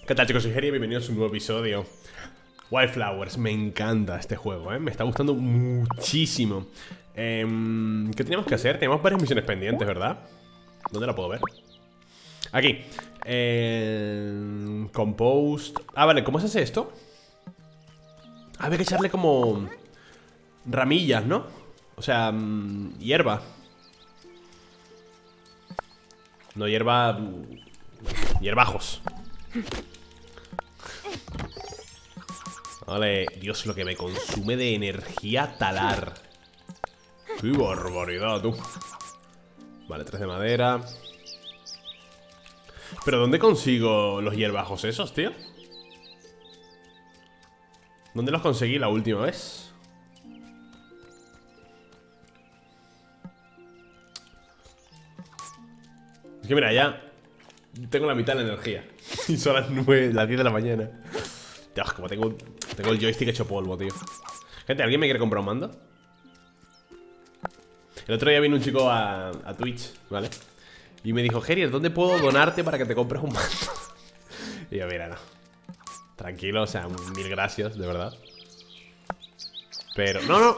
¿Qué tal, chicos? Soy Geri y bienvenidos a un nuevo episodio. Wildflowers, me encanta este juego, me está gustando muchísimo. ¿Qué teníamos que hacer? Teníamos varias misiones pendientes, ¿verdad? ¿Dónde la puedo ver? Aquí. Compost. Ah, vale, ¿cómo se hace esto? Había que echarle como ramillas, ¿no? O sea, hierba. No hierba. Hierbajos. Vale, Dios, lo que me consume de energía talar. ¡Qué barbaridad, tú! Vale, 3 de madera. ¿Pero dónde consigo los hierbajos esos, tío? ¿Dónde los conseguí la última vez? Es que mira, ya tengo la mitad de la energía. Y son las 9, las 10 de la mañana. Dios, como tengo el joystick hecho polvo, tío. Gente, ¿alguien me quiere comprar un mando? El otro día vino un chico a Twitch, ¿vale? Y me dijo, Gerier, ¿dónde puedo donarte para que te compres un mando? Y yo, mira, no. Tranquilo, o sea, mil gracias, de verdad. Pero, no.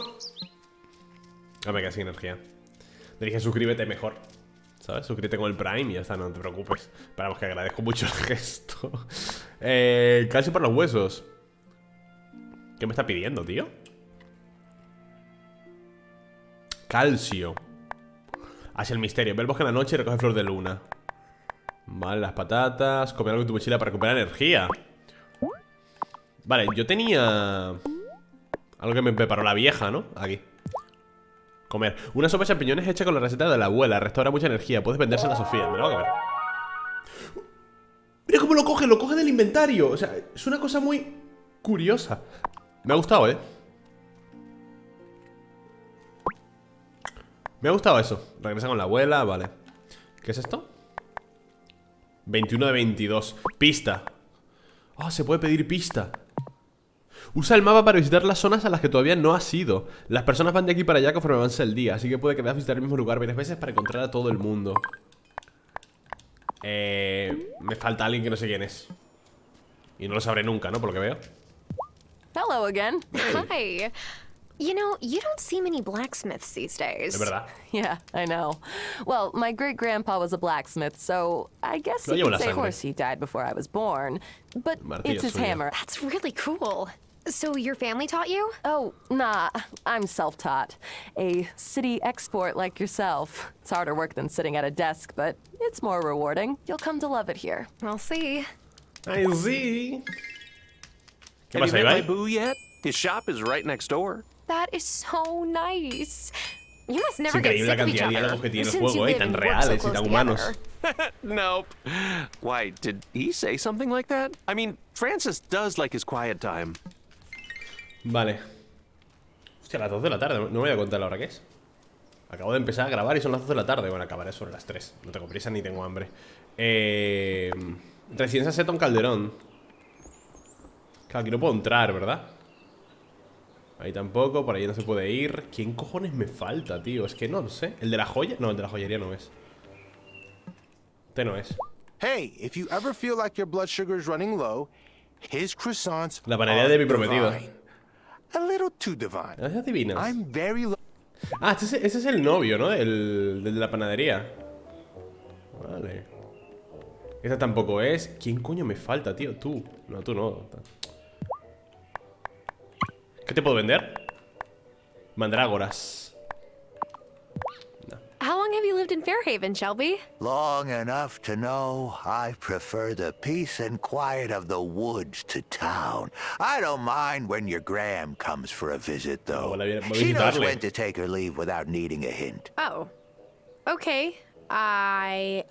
No me quedé sin energía. Le dije, suscríbete mejor, ¿sabes? Suscríbete con el Prime y ya está, no te preocupes. Esperamos, que agradezco mucho el gesto. Calcio para los huesos. ¿Qué me está pidiendo, tío? Calcio. Hacia el misterio. Ve el bosque en la noche y recoge flor de luna. Vale, las patatas. Comer algo en tu mochila para recuperar energía. Vale, yo tenía algo que me preparó la vieja, ¿no? Aquí. Comer. Una sopa de champiñones hecha con la receta de la abuela. Restaura mucha energía. Puedes vendérsela a Sofía. Me lo voy a comer. Mira cómo lo coge del inventario. O sea, es una cosa muy curiosa. Me ha gustado, Me ha gustado eso. Regresa con la abuela, vale. ¿Qué es esto? 21 de 22. Pista. Ah, se puede pedir pista. Usa el mapa para visitar las zonas a las que todavía no has ido. Las personas van de aquí para allá conforme avanza el día, así que puede que debas visitar el mismo lugar varias veces para encontrar a todo el mundo. Me falta alguien que no sé quién es. Y no lo sabré nunca, ¿no? Por lo que veo. Hello again. Hey. Hi. You know, you don't see many blacksmiths these days. Es verdad. Yeah, I know. Well, my great-grandpa was a blacksmith, so I guess you could say horse he died before I was born. But it's his hammer. That's really cool. So your family taught you? Oh, nah, I'm self-taught. A city export like yourself. It's harder work than sitting at a desk, but it's more rewarding. You'll come to love it here. I'll see. I see. ¿Qué Have pasa, you met my Ibai? boo yet? His shop is right next door. That is so nice. You must Es never get increíble la sick of each cantidad de other. diálogos que tiene el Since you juego, live tan and work so reales y close tan humanos. together. Nope. Why, did he say something like that? I mean, Francis does like his quiet time. Vale. Hostia, las 2 de la tarde. No me voy a contar la hora que es. Acabo de empezar a grabar y son las 2 de la tarde. Bueno, acabaré sobre las 3. No tengo prisa ni tengo hambre. Recién se aseta un calderón. Claro, aquí no puedo entrar, ¿verdad? Ahí tampoco, por ahí no se puede ir. ¿Quién cojones me falta, tío? Es que no lo sé. ¿El de la joya? No, el de la joyería no es. Este no es. Hey, if you ever feel like your blood sugar is running low, his croissants La panadería are de mi prometido. divine. A little too divine. Gracias divinas. I'm very Ah, ese es el novio, ¿no? Del de la panadería. Vale. Esta tampoco es. ¿Quién coño me falta, tío? Tú. No, tú no. ¿Qué te puedo vender? Mandrágoras. How long have you lived in Fairhaven, Shelby? Long enough to know I prefer the peace and quiet of the woods to town. I don't mind when your Gram comes for a visit, though. Voy a She knows visitarle. when to take her leave without needing a hint. Oh. Okay. Hay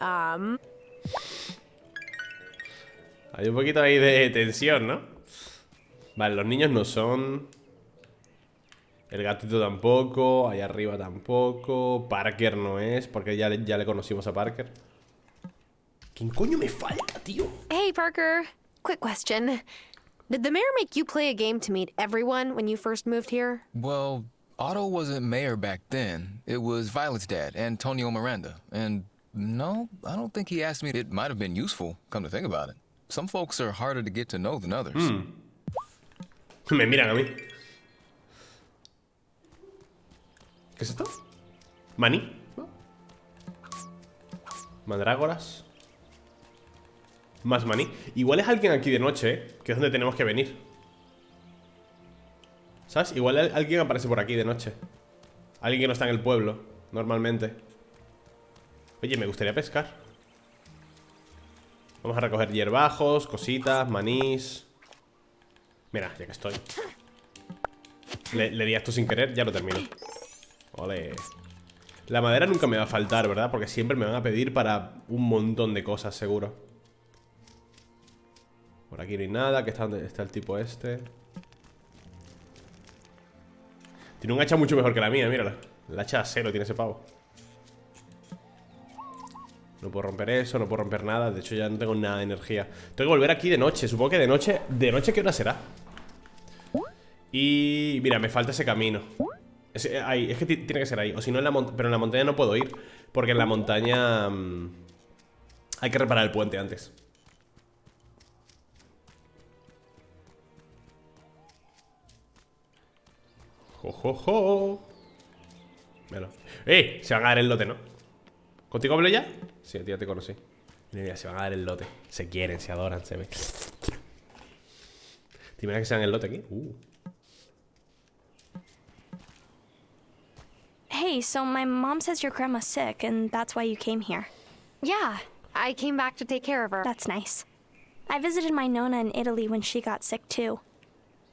un poquito ahí de tensión, ¿no? Vale, los niños no son. El gatito tampoco. Allá arriba tampoco. Parker no es, porque ya le conocimos a Parker. ¿Quién coño me falta, tío? Hey, Parker. Quick question. Did the mayor make you play a game to meet everyone when you first moved here? Well, Otto wasn't mayor back then. It was Violet's dad, Antonio Miranda. And no, I don't think he asked me. It might have been useful, come to think about it. Some folks are harder to get to know than others. Me miran a mí. ¿Qué es esto? Maní. Mandrágoras. Más maní. Igual es alguien aquí de noche, que es donde tenemos que venir. ¿Sabes? Igual alguien aparece por aquí de noche. Alguien que no está en el pueblo, normalmente. Oye, me gustaría pescar. Vamos a recoger hierbajos, cositas, manís. Mira, ya que estoy. Le di a esto sin querer, ya lo termino. Ole. La madera nunca me va a faltar, ¿verdad? Porque siempre me van a pedir para un montón de cosas, seguro. Por aquí no hay nada, que está el tipo este. Tiene un hacha mucho mejor que la mía, mírala. El hacha a 0 tiene ese pavo. No puedo romper eso, no puedo romper nada. De hecho ya no tengo nada de energía. Tengo que volver aquí de noche, supongo que de noche. ¿De noche qué hora será? Y... mira, me falta ese camino. Ahí, es que tiene que ser ahí. O si no en la montaña. Pero en la montaña no puedo ir, porque en la montaña hay que reparar el puente antes. ¡Jo! Míralo. Se van a dar el lote, ¿no? ¿Contigo hablo ya? Sí, a ti ya te conocí. Mira, se van a dar el lote. Se quieren, se adoran, se ven. ¿Te imaginas que se dan el lote aquí? Hey, so my mom says your grandma's sick, and that's why you came here. Yeah, I came back to take care of her. That's nice. I visited my Nonna in Italy when she got sick too.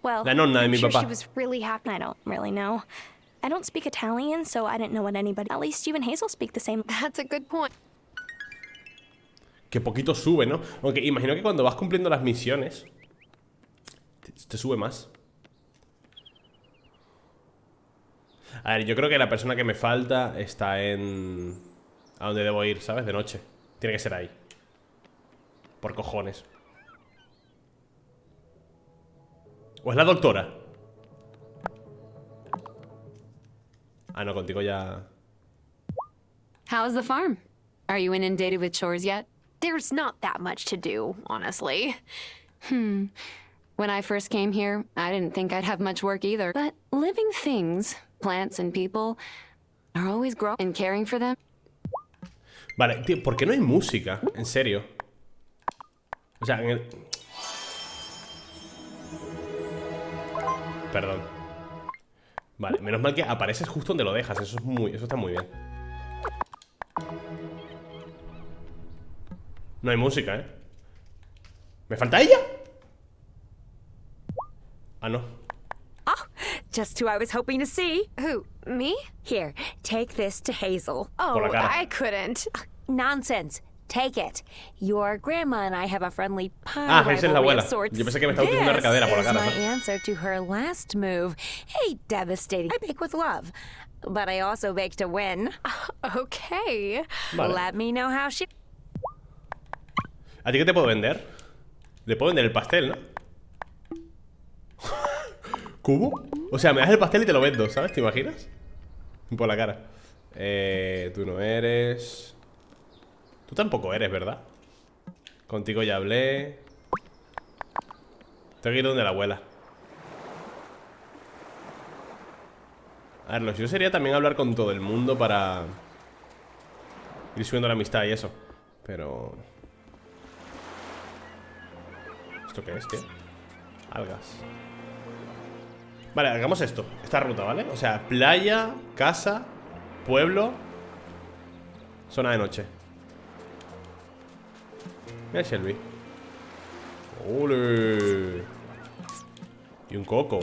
Well, La nonna de I'm mi sure papá. she was really happy. I don't really know. I don't speak Italian, so I didn't know what anybody... At least you and Hazel speak the same... That's a good point. Que poquito sube, ¿no? Aunque imagino que cuando vas cumpliendo las misiones te sube más. A ver, yo creo que la persona que me falta está en... a donde debo ir, ¿sabes? De noche. Tiene que ser ahí. Por cojones. ¿O es la doctora? Ah, no, contigo ya... How's the farm? Are you inundated with chores yet? There's not that much to do, honestly. When I first came here, I didn't think I'd have much work either. But living things, plants and people, are always growing and caring for them. Vale, tío, ¿por qué no hay música? En serio. O sea, en el... Perdón. Vale, menos mal que apareces justo donde lo dejas. Eso está muy bien. No hay música, ¿eh? ¿Me falta ella? Ah, no. Oh, just who I was hoping to see. Who, me? Here, take this to Hazel. Oh, la cara. I couldn't. Nonsense. Take it. Your grandma and I have a friendly pie Ah, esa es la rivalry abuela. of sorts. Yo pensé que me estaba utilizando una recadera por la This cara, is ¿no? my answer to her last move. A devastating. I bake with love, but I also bake to win. Okay. Vale. Let me know how she... ¿A ti qué te puedo vender? Le puedo vender el pastel, ¿no? ¿Cubo? O sea, me das el pastel y te lo vendo, ¿sabes? ¿Te imaginas? Por la cara. Tú no eres... Tú tampoco eres, ¿verdad? Contigo ya hablé. Tengo que ir donde la abuela. A ver, lo suyo sería también hablar con todo el mundo para ir subiendo la amistad y eso. Pero... ¿esto qué es, tío? Algas. Vale, hagamos esto. Esta ruta, ¿vale? O sea, playa, casa, pueblo, zona de noche. Mira Shelby. ¡Ole! Y un coco.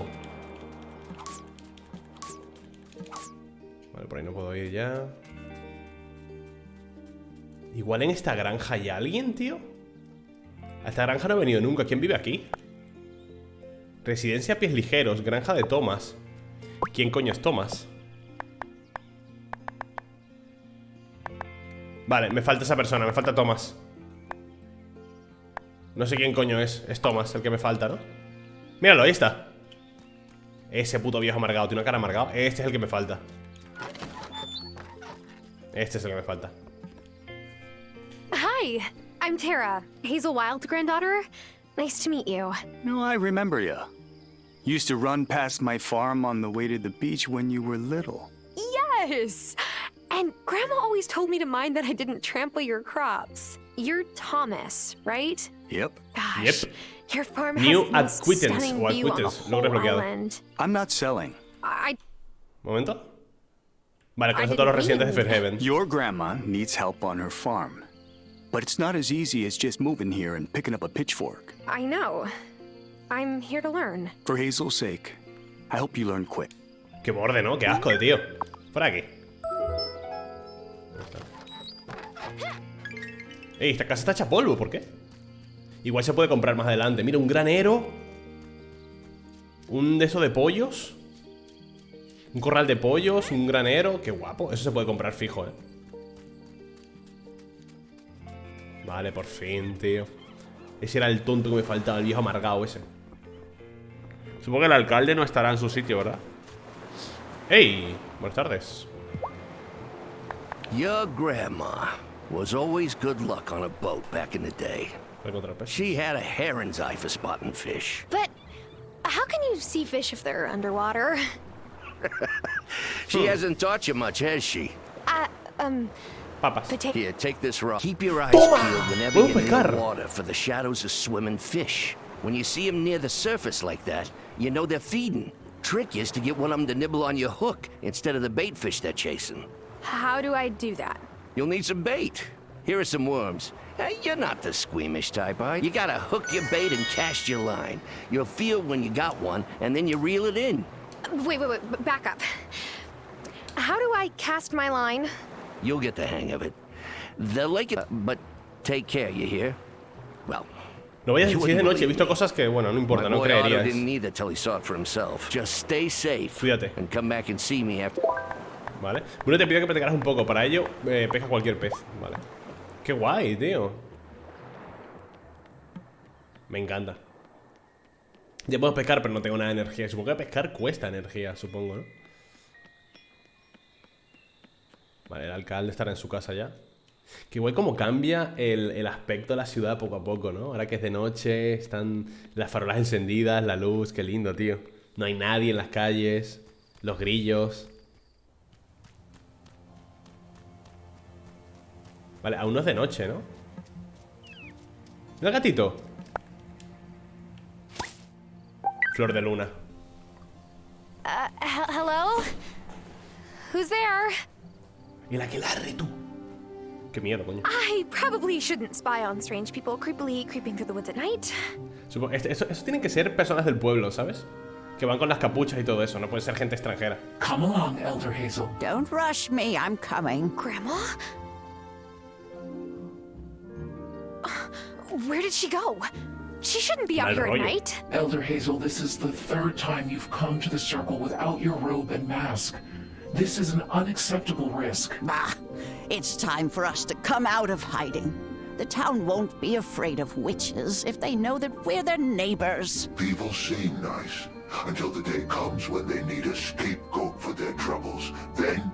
Vale, por ahí no puedo ir ya. Igual en esta granja hay alguien, tío. A esta granja no he venido nunca. ¿Quién vive aquí? Residencia a pies ligeros. Granja de Thomas. ¿Quién coño es Thomas? Vale, me falta esa persona. Me falta Thomas. No sé quién coño es. Es Thomas el que me falta, ¿no? Míralo, ahí está. Ese puto viejo amargado. Tiene una cara amargado. Este es el que me falta. Este es el que me falta. Hi. I'm Tara, Hazel Wylde's granddaughter. Nice to meet you. No, I remember you. Used to run past my farm on the way to the beach when you were little. Yes! And Grandma always told me to mind that I didn't trample your crops. You're Thomas, right? Yep. Gosh, Yep. your farm has New the most acquaintance stunning o view on the acquaintance. whole Logro desbloqueado. island. I'm not selling. Momento. Vale, con I eso todos los didn't residentes de mean- Fairhaven. Your grandma needs help on her farm. But it's not as easy as just moving here and picking up a pitchfork. I know. I'm here to learn. For Hazel's sake, I hope you learn quick. Qué borde, ¿no? Qué asco de tío. Por aquí. Ey, esta casa está hecha polvo, ¿por qué? Igual se puede comprar más adelante. Mira, un granero. Un de esos de pollos. Un corral de pollos, un granero. Qué guapo, eso se puede comprar fijo, Vale, por fin, tío. Ese era el tonto que me faltaba, el viejo amargado ese. Supongo que el alcalde no estará en su sitio, ¿verdad? ¡Hey! Buenas tardes. Your grandma was always good luck on a boat back in the day. She had a heron's eye for spotting fish. But how can you see fish if they're underwater? She hasn't taught you much, has she? Papas. Here, take this rock. Keep your eyes Toma. peeled whenever Puedo you're near pescar. the water for the shadows of swimming fish. When you see them near the surface like that, you know they're feeding. Trick is to get one of them to nibble on your hook instead of the bait fish they're chasing. How do I do that? You'll need some bait. Here are some worms. Hey, you're not the squeamish type, are you? You gotta hook your bait and cast your line. You'll feel when you got one, and then you reel it in. Wait, back up. How do I cast my line? You'll get the hang of it. They'll like it, but take care, you hear? Well, No vayas si es de noche, he visto cosas que, bueno, no importa, no my boy Otto creerías. didn't need it till he saw it for himself. Just stay safe. Cuídate. And come back and see me after. Vale. Bueno, te pido que practicaras un poco. Para ello, pesca cualquier pez. Vale. Qué guay, tío. Me encanta. Ya puedo pescar, pero no tengo nada de energía. Supongo que pescar cuesta energía, supongo, ¿no? Vale, el alcalde estará en su casa ya. Que igual como cambia el aspecto de la ciudad poco a poco, ¿no? Ahora que es de noche, están las farolas encendidas, la luz, qué lindo, tío. No hay nadie en las calles, los grillos. Vale, aún no es de noche, ¿no? Mira el gatito. Flor de luna. Hello? Who's there? Y la que larre, tú. Qué miedo, coño. I probably shouldn't spy on strange people creepily creeping through the woods at night. Eso tienen que ser personas del pueblo, ¿sabes? Que van con las capuchas y todo eso, no puede ser gente extranjera. Come along, Elder Hazel. Don't rush me, I'm coming. Grandma? Where did she go? She shouldn't be out here at night. Elder Hazel, this is the third time you've come to the circle without your robe and mask. This is an unacceptable risk. Bah, it's time for us to come out of hiding. The town won't be afraid of witches if they know that we're their neighbors. People seem nice until the day comes when they need a scapegoat for their troubles. Then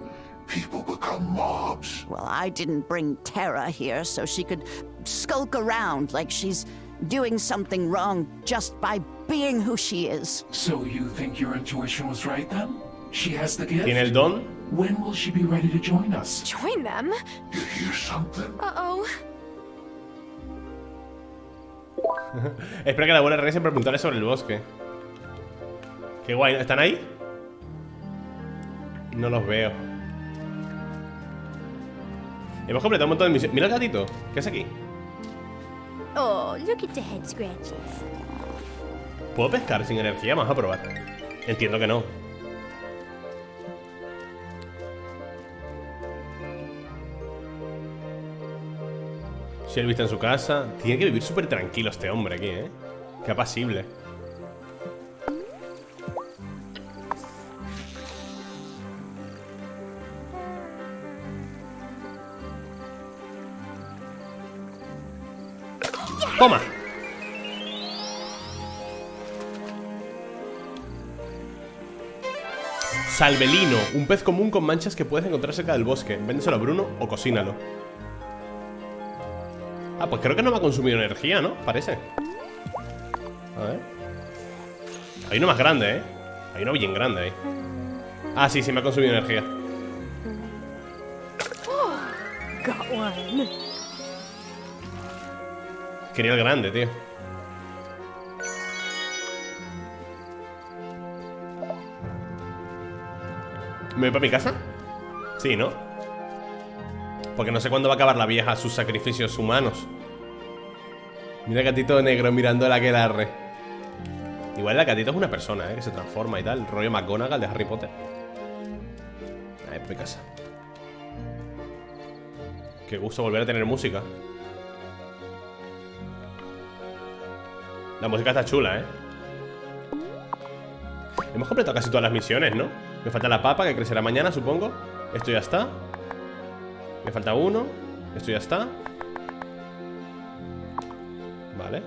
people become mobs. Well, I didn't bring Tara here so she could skulk around like she's doing something wrong just by being who she is. So you think your intuition was right then? She has the gift? ¿Tiene el don? When will she be ready to join us? Join them? You hear something? Uh-oh. Espera que la abuela regrese para preguntarle sobre el bosque. Qué guay, ¿están ahí? No los veo. Hemos completado un montón de misiones. Mira el gatito, ¿qué hace aquí? Oh, look at the head scratches. ¿Puedo pescar sin energía? Vamos a probar. Entiendo que no. Si él viste en su casa. Tiene que vivir súper tranquilo este hombre aquí, ¿eh? Qué apacible. ¡Toma! Salvelino, un pez común con manchas que puedes encontrar cerca del bosque. Véndeselo a Bruno o cocínalo. Ah, pues creo que no me ha consumido energía, ¿no? Parece. A ver. Hay uno más grande, ¿eh? Hay uno bien grande ahí. Ah, sí, sí, me ha consumido energía. Got one. Quería el grande, tío. ¿Me voy para mi casa? Sí, ¿no? Porque no sé cuándo va a acabar la vieja sus sacrificios humanos. Mira el gatito negro mirando el aquelarre. Igual el gatito es una persona, que se transforma y tal. El rollo McGonagall de Harry Potter. Ahí por mi casa. Qué gusto volver a tener música. La música está chula, Hemos completado casi todas las misiones, ¿no? Me falta la papa, que crecerá mañana, supongo. Esto ya está. Me falta uno. Esto ya está. Vale.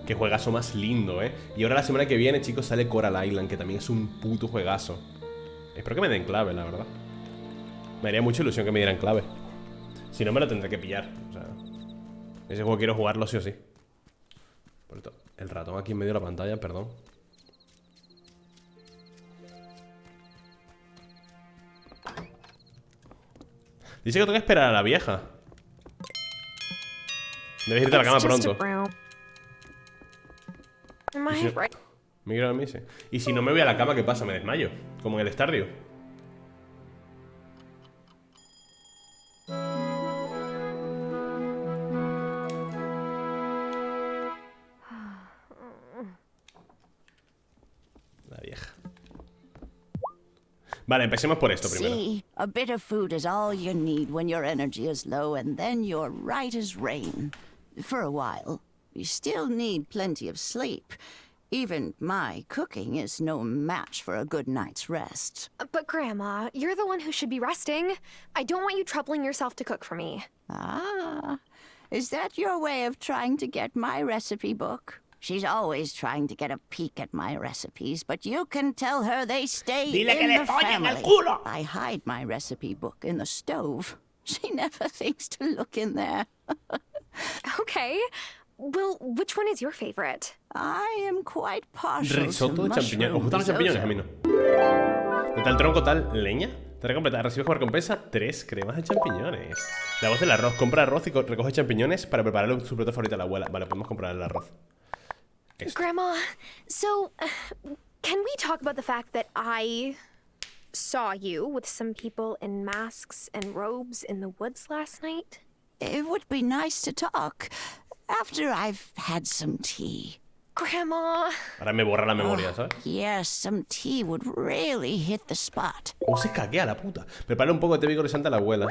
Qué juegazo más lindo, Y ahora la semana que viene, chicos, sale Coral Island, que también es un puto juegazo. Espero que me den clave, la verdad. Me haría mucha ilusión que me dieran clave. Si no, me lo tendré que pillar. O sea, ese juego quiero jugarlo sí o sí. Por esto, el ratón aquí en medio de la pantalla, perdón. Dice que tengo que esperar a la vieja. Debes irte a la cama pronto. Mira a mí, sí. Y si no me voy a la cama, ¿qué pasa? Me desmayo. Como en el Stardew. La vieja. Vale, empecemos por esto primero. See, a bit of food is all you need when your energy is low, and then you're right as rain. For a while. You still need plenty of sleep. Even my cooking is no match for a good night's rest. But Grandma, you're the one who should be resting. I don't want you troubling yourself to cook for me. Ah, is that your way of trying to get my recipe book? She's always trying to get a peek at my recipes, but you can tell her they stay in the family. I hide my recipe book in the stove. She never thinks to look in there. Okay. Well, which one is your favorite? I am quite partial Risotto to de champiñones. ¿Os gustan los champiñones? A mí no. De tal tronco, tal leña. Tarea completa. Recibes como recompensa 3 cremas de champiñones. La voz del arroz. Compra arroz y recoge champiñones para preparar su plato favorito a la abuela. Vale, podemos comprar el arroz. Esto. Grandma, so can we talk about the fact that I saw you with some people in masks and robes in the woods last night? It would be nice to talk after I've had some tea. Grandma. Ahora me borra la memoria, ¿sabes? Yes, some tea would really hit the spot. ¿Cómo se caguea la puta? Prepara un poco de té vigorizante a la abuela.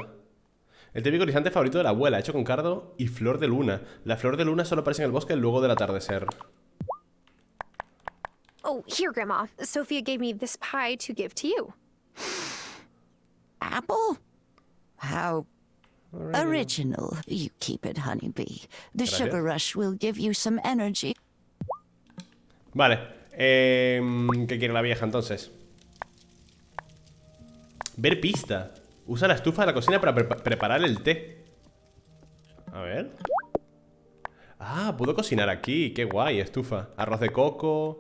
El té vigorizante favorito de la abuela, hecho con cardo y flor de luna. La flor de luna solo aparece en el bosque luego del atardecer. Oh, here, Grandma. Sophia gave me this pie to give to you. Apple? How original. You keep it, honeybee. The Gracias. sugar rush will give you some energy. Vale. ¿Qué quiere la vieja entonces? Ver pista. Usa la estufa de la cocina para preparar el té. A ver. Ah, puedo cocinar aquí. Qué guay, estufa. Arroz de coco.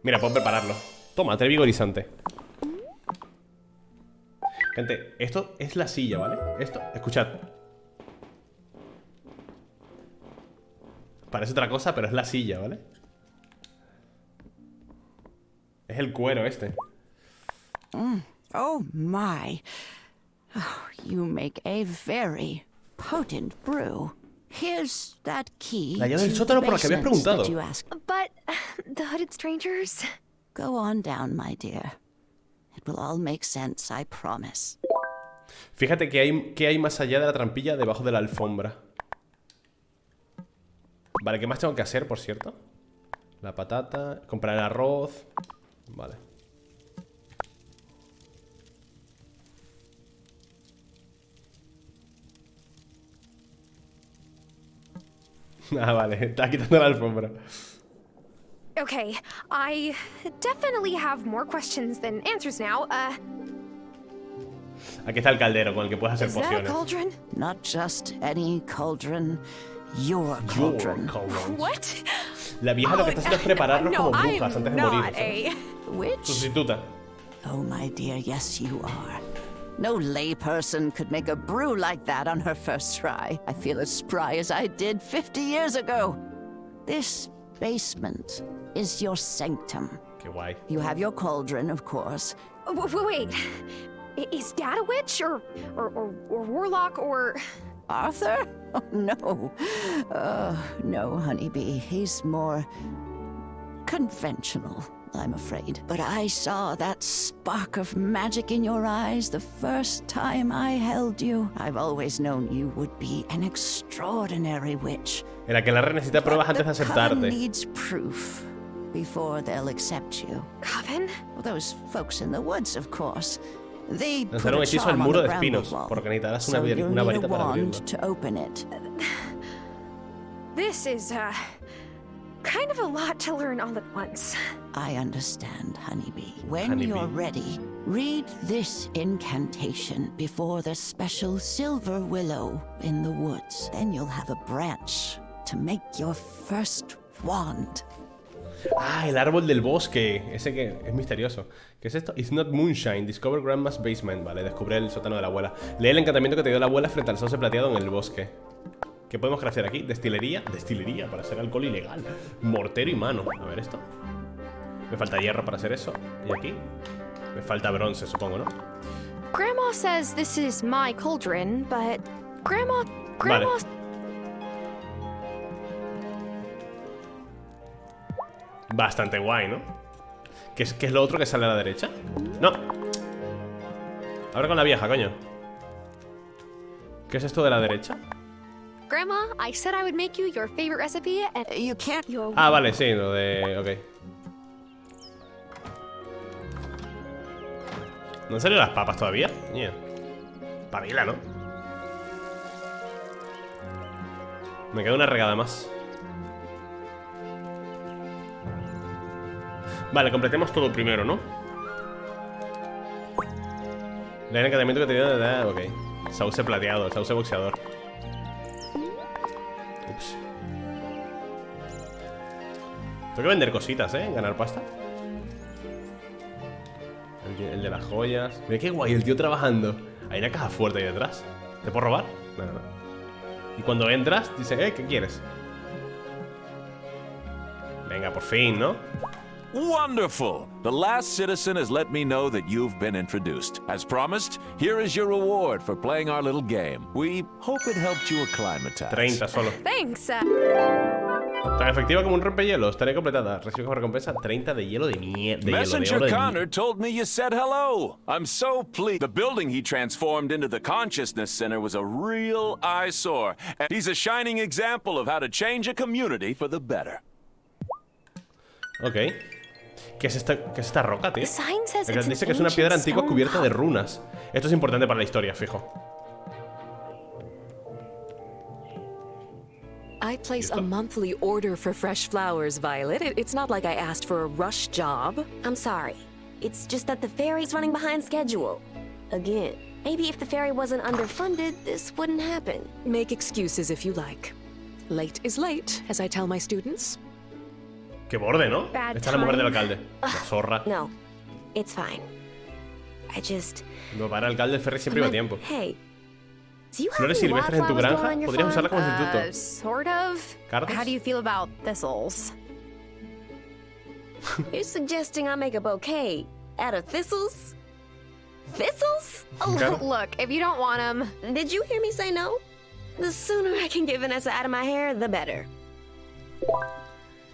Mira, puedo prepararlo. Toma, té vigorizante. Gente, esto es la silla, ¿vale? Esto, escuchad. Parece otra cosa, pero es la silla, ¿vale? Es el cuero este. Oh my. Oh, you make a very potent brew. Here's that key. La llave del to sótano the por la que habías basements preguntado. that you asked. But the hooded strangers. Go on down, my dear. It will all make sense, I promise. Fíjate que hay más allá de la trampilla debajo de la alfombra. Vale, ¿qué más tengo que hacer, por cierto? La patata, comprar el arroz. Vale. Ah, vale, está quitando la alfombra. Okay, I definitely have more questions than answers now. Aquí está el caldero con el que puedes hacer pociones. cauldron? Not just any cauldron, your cauldron. What? La vieja lo que está haciendo es prepararnos no, como brujas I'm antes de not morir. ¿sabes? Witch? Sustituta. Oh, my dear, yes, you are. No layperson could make a brew like that on her first try. I feel as spry as I did 50 years ago. This basement is your sanctum. Qué guay. You have your cauldron, of course. Wait. Is Dad a witch or warlock or Arthur? Oh, no. No, honeybee. He's more conventional, I'm afraid. But I saw that spark of magic in your eyes the first time I held you. I've always known you would be an extraordinary witch. En la que la necesita pruebas antes de aceptarte. Needs proof before they'll accept you. Coven? Well, those folks in the woods, of course. They put Lanzar un a hechizo al charm on muro the de espinos, bramble wall, porque necesitarás so you'll una need varita a para abrirlo. wand to open it. This is kind of a lot to learn all at once. I understand, honeybee. When Honeybee. you're ready, read this incantation before the special silver willow in the woods. Then you'll have a branch to make your first wand. Ah, el árbol del bosque. Ese que es misterioso. ¿Qué es esto? It's not moonshine. Discover grandma's basement. Vale, descubre el sótano de la abuela. Lee el encantamiento que te dio la abuela frente al sauce plateado en el bosque. ¿Qué podemos craftear aquí? Destilería. Destilería para hacer alcohol ilegal. Mortero y mano. A ver esto. Me falta hierro para hacer eso. ¿Y aquí? Me falta bronce, supongo, ¿no? Grandma says this is my cauldron, but Grandma. Vale. Bastante guay, ¿no? ¿Qué es lo otro que sale a la derecha? ¡No! Ahora con la vieja, coño. ¿Qué es esto de la derecha? Grandma, I said I would make you your favorite recipe, and you can't. Ah, vale, sí, lo de... Ok. ¿No han salido las papas todavía? Yeah. Pavila, ¿no? Me queda una regada más. Vale, completemos todo primero, ¿no? El encantamiento que te dio de... Ok. Sauce plateado, sauce boxeador. Ups. Tengo que vender cositas, ¿eh? Ganar pasta. El de las joyas. Mira qué guay, el tío trabajando. Hay una caja fuerte ahí detrás. ¿Te puedo robar? No. Y cuando entras, dice, ¿qué quieres? Venga, por fin, ¿no? Wonderful! The last citizen has let me know that you've been introduced. As promised, here is your reward for playing our little game. We hope it helped you acclimatize. 30 solo. Thanks. Tan efectiva como un rompehielos. Tarea completada. Recibe como recompensa 30 de hielo de mierda. Messenger Connor told me you said hello. I'm so pleased. The building he transformed into the Consciousness Center was a real eyesore. And he's a shining example of how to change a community for the better. Ok. ¿Qué es esta roca, tío? The sign says El que it's dice an que es una ancient piedra antigua stone cubierta de hub. runas. Esto es importante para la historia, fijo. I place a monthly order for fresh flowers, Violet. It's not like I asked for a rush job. I'm sorry. It's just that the ferry's running behind schedule. Again. Maybe if the ferry wasn't underfunded, this wouldn't happen. Make excuses if you like. Late is late, as I tell my students. Qué borde, ¿no? Bad Está la mujer del time. alcalde. La zorra. No. It's fine. I just... No, para el alcalde del ferry siempre iba a tiempo. Hey. Do you have Flores any silvestres en tu wildflowers growing granja. on your Podrías farm? usarla como sustituto. Sort of. ¿Cardos? How do you feel about thistles? You're suggesting I make a bouquet out of thistles? Thistles? Oh, look, if you don't want them... Did you hear me say no? The sooner I can get Vanessa out of my hair, the better.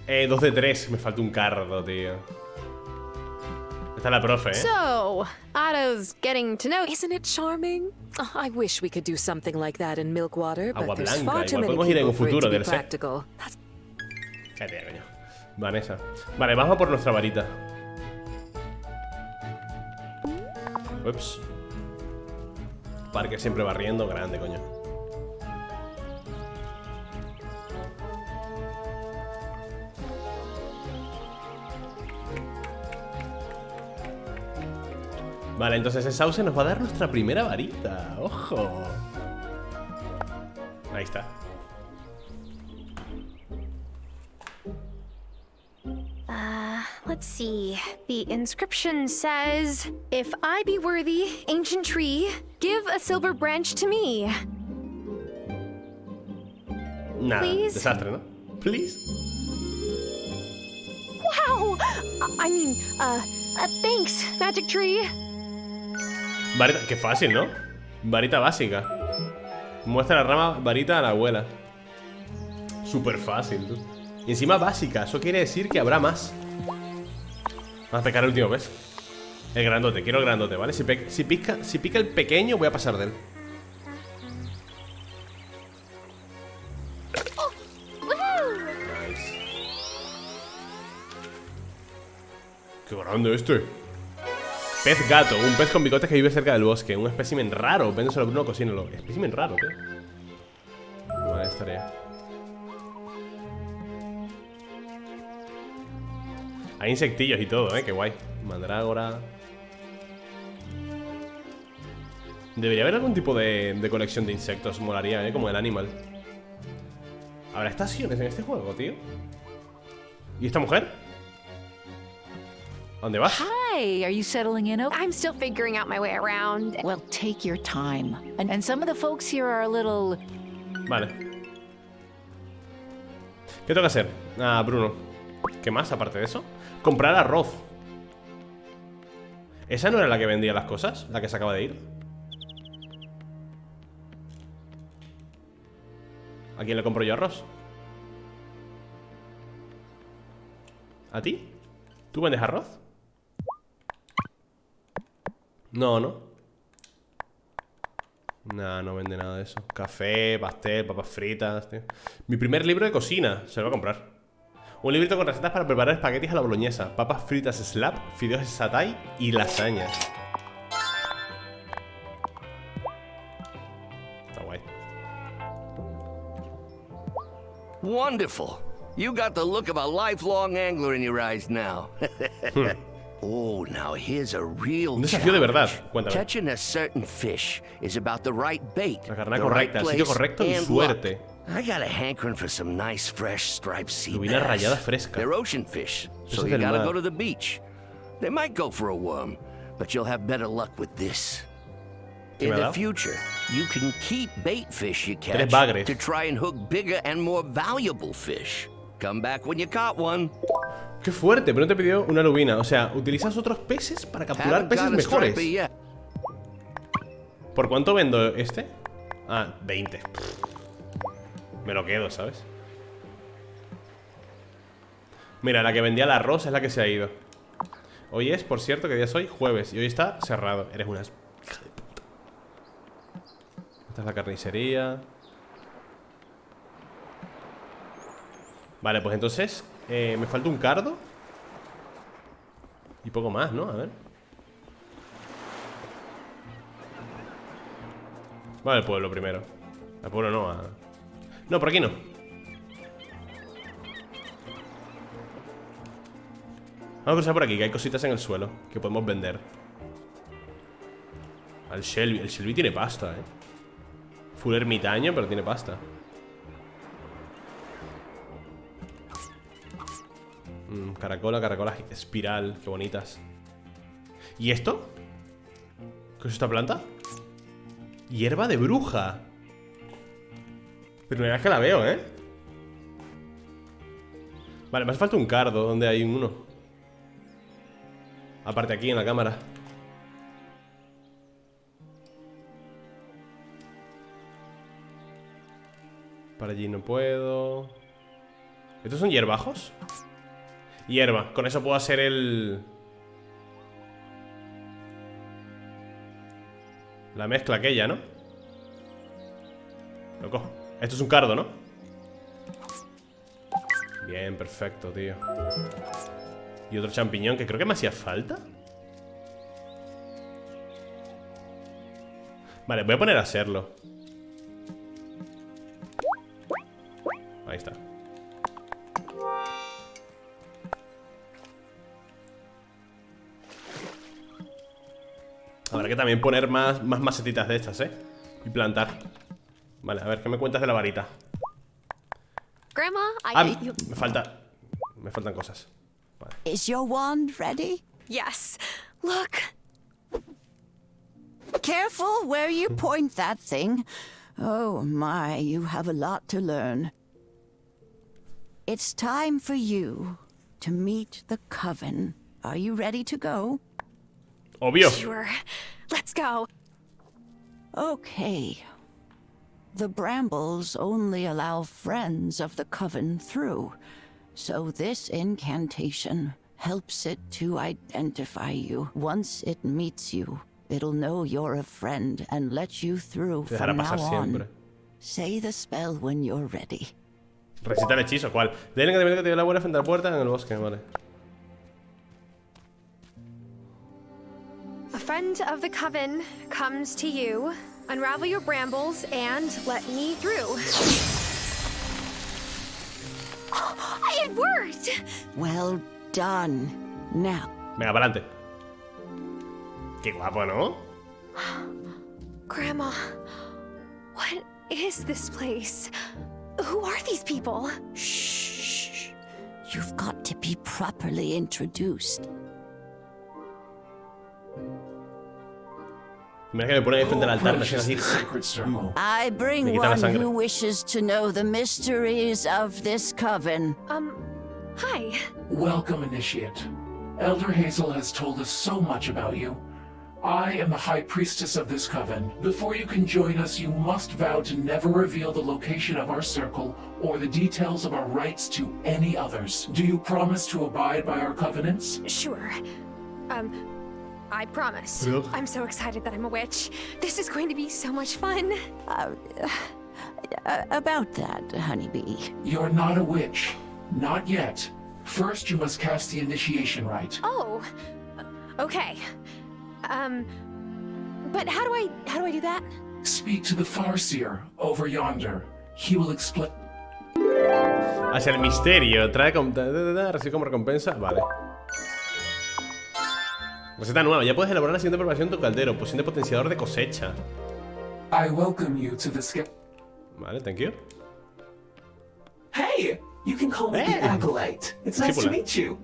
2 de 3. Me falta un cardo, tío. Está la profe, ¿eh? So, Otto's getting to know... Isn't it charming? Oh, I wish we could do something like that in Milkwater, Agua but there's blanca. far too Igual many podemos ir en people un for it futuro, to be DLC. practical. Cállate, coño. Vanessa. Vale, vamos a por nuestra varita. Ups. Parque siempre barriendo. Grande, coño. Vale, entonces ese sauce nos va a dar nuestra primera varita. ¡Ojo! Ahí está. Let's see. The inscription says, "If I be worthy, ancient tree, give a silver branch to me." Nada, Please? desastre, ¿no? Please. Wow! Thanks, magic tree. Varita, qué fácil, ¿no? Varita básica. Muestra la rama varita a la abuela. Súper fácil, tú. Y encima básica, eso quiere decir que habrá más. Vamos a pecar el último pez. El grandote, quiero el grandote, ¿vale? Si pica el pequeño, voy a pasar de él. Nice. Qué grande este. Pez gato, un pez con bigotes que vive cerca del bosque. Un espécimen raro, véndeselo a Bruno, cocínalo. Espécimen raro, tío. Vale, estaría. Hay insectillos y todo, qué guay. Mandrágora. Debería haber algún tipo de colección de insectos. Molaría, como el animal. ¿Habrá estaciones en este juego, tío? ¿Y esta mujer? ¿A dónde vas? Hi, are you settling in? I'm still figuring out my way around. Well, take your time. And some of the folks here are a little... Vale. ¿Qué tengo que hacer? Ah, Bruno. ¿Qué más aparte de eso? Comprar arroz. ¿Esa no era la que vendía las cosas? ¿La que se acaba de ir? ¿A quién le compro yo arroz? ¿A ti? ¿Tú vendes arroz? No, ¿no? Nah, no vende nada de eso. Café, pastel, papas fritas, tío. Mi primer libro de cocina. Se lo voy a comprar. Un librito con recetas para preparar espaguetis a la boloñesa, papas fritas slab, fideos satay y lasaña. Está guay. Wonderful. You got the look of a lifelong angler in your eyes now. Oh, now here's a real Un desafío de verdad, cuéntame. Catching a certain fish is about the right bait, La carnada the correcta, right el sitio place, correcto y and suerte. luck. I got a hankering for some nice fresh striped sea Lubina bass. rayada fresca. They're ocean fish, so Eso you del gotta mar. go to the beach. They might go for a worm, but you'll have better luck with this. ¿Qué In me ha the dado? future, you can keep bait fish you catch bagres. to try and hook bigger and more valuable fish. Come back when you caught one. Qué fuerte, pero no te pidió una lubina. O sea, utilizas otros peces para capturar Haven't peces got a mejores. stripey yet. ¿Por cuánto vendo este? Ah, 20. Me lo quedo, ¿sabes? Mira, la que vendía el arroz es la que se ha ido. Hoy es, por cierto, ¿qué día es hoy? Jueves. Y hoy está cerrado. Eres una hija de puta. Esta es la carnicería. Vale, pues entonces me falta un cardo. Y poco más, ¿no? A ver. Vale, al pueblo primero. Al pueblo no, a... No, por aquí no. Vamos a cruzar por aquí, que hay cositas en el suelo que podemos vender. Al Shelby. El Shelby tiene pasta, Full ermitaño, pero tiene pasta. Caracola, caracola espiral. Qué bonitas. ¿Y esto? ¿Qué es esta planta? Hierba de bruja. Primera vez que la veo, Vale, me hace falta un cardo. ¿Dónde hay uno? Aparte aquí en la cámara. Para allí no puedo. ¿Estos son hierbajos? Hierba, con eso puedo hacer la mezcla aquella, ¿no? Lo cojo. Esto es un cardo, ¿no? Bien, perfecto, tío. Y otro champiñón que creo que me hacía falta. Vale, voy a poner a hacerlo. Ahí está. que también poner más macetitas de estas, y plantar. Vale, a ver, ¿qué me cuentas de la varita? Grandma, me faltan cosas. Vale. Is your wand ready? Yes. Look. Careful where you point that thing. Oh my, you have a lot to learn. It's time for you to meet the coven. Are you ready to go? Obvio. Sure. Let's go. Okay. The brambles only allow friends of the coven through, so this incantation helps it to identify you. Once it meets you, it'll know you're a friend and let you through from now on. Say the spell when you're ready. Recita el hechizo, ¿cuál? Del encantamiento que te dio la abuela frente a la puerta en el bosque, vale. A friend of the coven comes to you. Unravel your brambles and let me through. It worked! Well done. Now. Venga, para adelante. Qué guapo, ¿no? Grandma, what is this place? Who are these people? Shh. You've got to be properly introduced. Mira que me pone ahí frente al altar, me hacen así. I bring one who wishes to know the mysteries of this coven. Hi. Welcome, Initiate. Elder Hazel has told us so much about you. I am the High Priestess of this coven. Before you can join us, you must vow to never reveal the location of our circle or the details of our rites to any others. Do you promise to abide by our covenants? Sure. I promise. I'm so excited that I'm a witch. This is going to be so much fun. About that, honeybee. You're not a witch. Not yet. First, you must cast the initiation rite. Oh. Okay. But how do I do that? Speak to the Farseer over yonder. He will explain. Hacia el misterio. Recibe como recompensa. Vale. Receta nueva. Ya puedes elaborar la siguiente preparación en tu caldero. Poción de potenciador de cosecha. I welcome you to the Vale, thank you. Hey! You can call me the Acolyte. It's nice to meet you.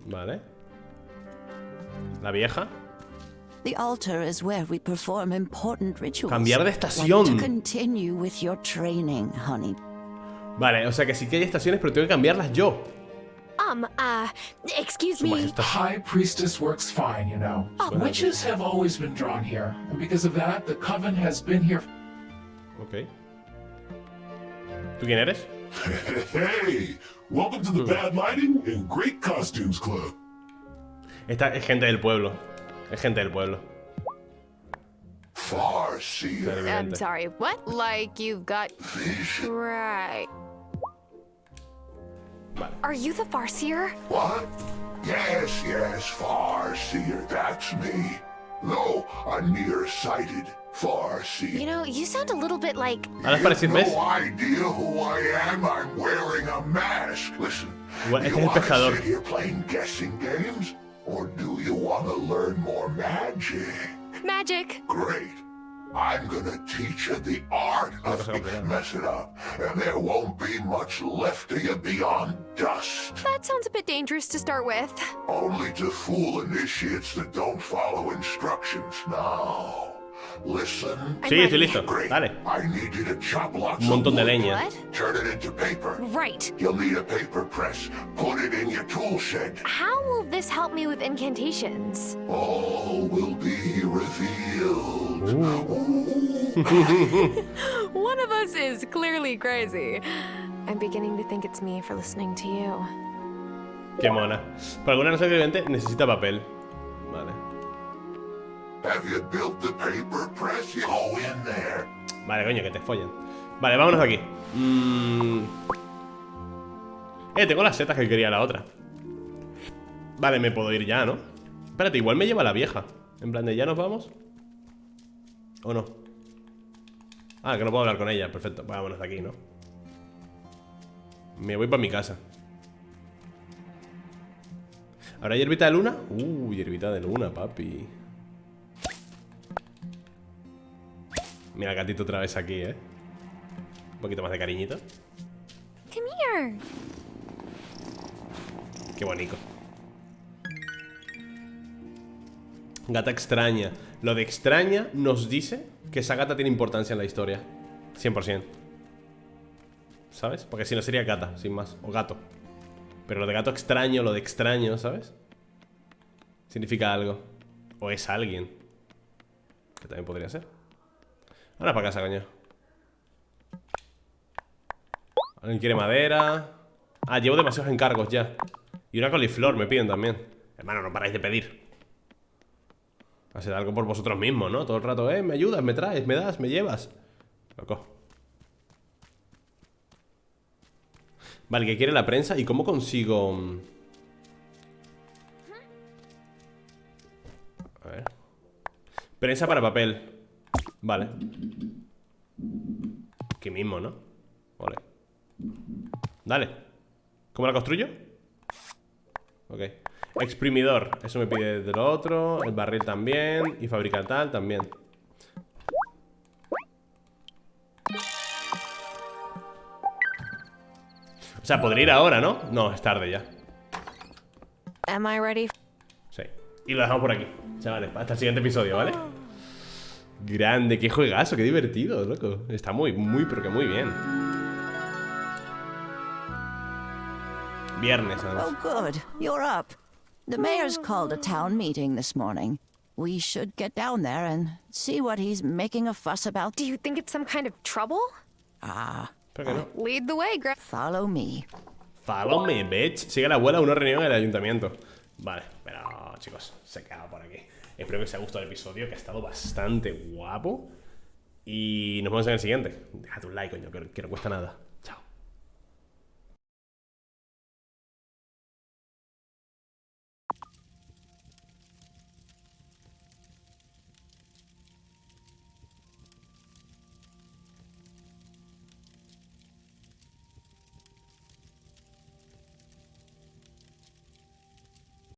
Vale. La vieja. The altar is where we perform important rituals. Cambiar de estación. To continue with your training, honey. Vale, o sea que sí que hay estaciones, pero tengo que cambiarlas yo. Excuse me. High Priestess works fine, you know. Witches have always been drawn here, and because of that, the coven has been here. Ok. ¿Tú quién eres? Hey, welcome to the Bad Lighting and Great Costumes Club. Esta es gente del pueblo. Es gente del pueblo. Farseer. I'm sorry, what? Like you've got... Right. Vale. Are you the Farseer? What? Yes, Farseer, that's me. Though I'm nearsighted, Farseer. You know, you sound a little bit like... You have no idea who I am. I'm wearing a mask. Listen, do you want to sit here playing guessing games? Or do you want to learn more magic? Magic. Great. I'm gonna teach you the art of mess it up, and there won't be much left of you beyond dust. That sounds a bit dangerous to start with. Only to fool initiates that don't follow instructions. Now, listen. Sí, estoy listo. Dale. I need you to chop lots Un montón de of wood. leña. Turn it into paper. Right. You'll need a paper press. Put it in your tool shed. How will this help me with incantations? All will be revealed. One of us is clearly crazy. I'm beginning to think it's me for listening to you. Qué mona. Por alguna razón evidente necesita papel. Vale. Have you built the paper press? Go in there. Vale, coño, que te follen. Vale, vámonos de aquí. Tengo las setas que quería la otra. Vale, me puedo ir ya, ¿no? Espérate, igual me lleva la vieja. En plan de, ¿ya nos vamos? ¿O no? Ah, que no puedo hablar con ella, perfecto. Vámonos de aquí, ¿no? Me voy para mi casa. ¿Habrá hierbita de luna? Hierbita de luna, papi. Mira el gatito otra vez aquí, ¿eh? Un poquito más de cariñito. Come here. Qué bonito. Gata extraña. Lo de extraña nos dice que esa gata tiene importancia en la historia. 100%. ¿Sabes? Porque si no sería gata, sin más. O gato. Pero lo de gato extraño, lo de extraño, ¿sabes? Significa algo. O es alguien. Que también podría ser. Ahora para casa, coño. ¿Alguien quiere madera? Ah, llevo demasiados encargos ya. Y una coliflor me piden también. Hermano, no paráis de pedir. Hacer algo por vosotros mismos, ¿no? Todo el rato, me ayudas, me traes, me das, me llevas. Loco. Vale, ¿qué quiere la prensa? ¿Y cómo consigo...? A ver. Prensa para papel. Vale. Aquí mismo, ¿no? Vale. Dale. ¿Cómo la construyo? Ok. Exprimidor. Eso me pide de lo otro. El barril también. Y fabricar tal también. O sea, podría ir ahora, ¿no? No, es tarde ya. Am I ready? Sí. Y lo dejamos por aquí, chavales. Hasta el siguiente episodio, ¿vale? Grande, qué juegazo, qué divertido, loco. Está muy, pero que muy bien. Viernes, además. Oh, good. You're up. The mayor's called a town meeting this morning. We should get down there and see what he's making a fuss about. Do you think it's some kind of trouble? ¿Por qué no? Lead the way, Greg. Follow me. Follow me, bitch. Sigue la abuela a una reunión en el ayuntamiento. Vale, pero chicos, se ha quedado por aquí. Espero que os haya gustado el episodio, que ha estado bastante guapo. Y nos vemos en el siguiente. Dejad un like, coño, que no cuesta nada.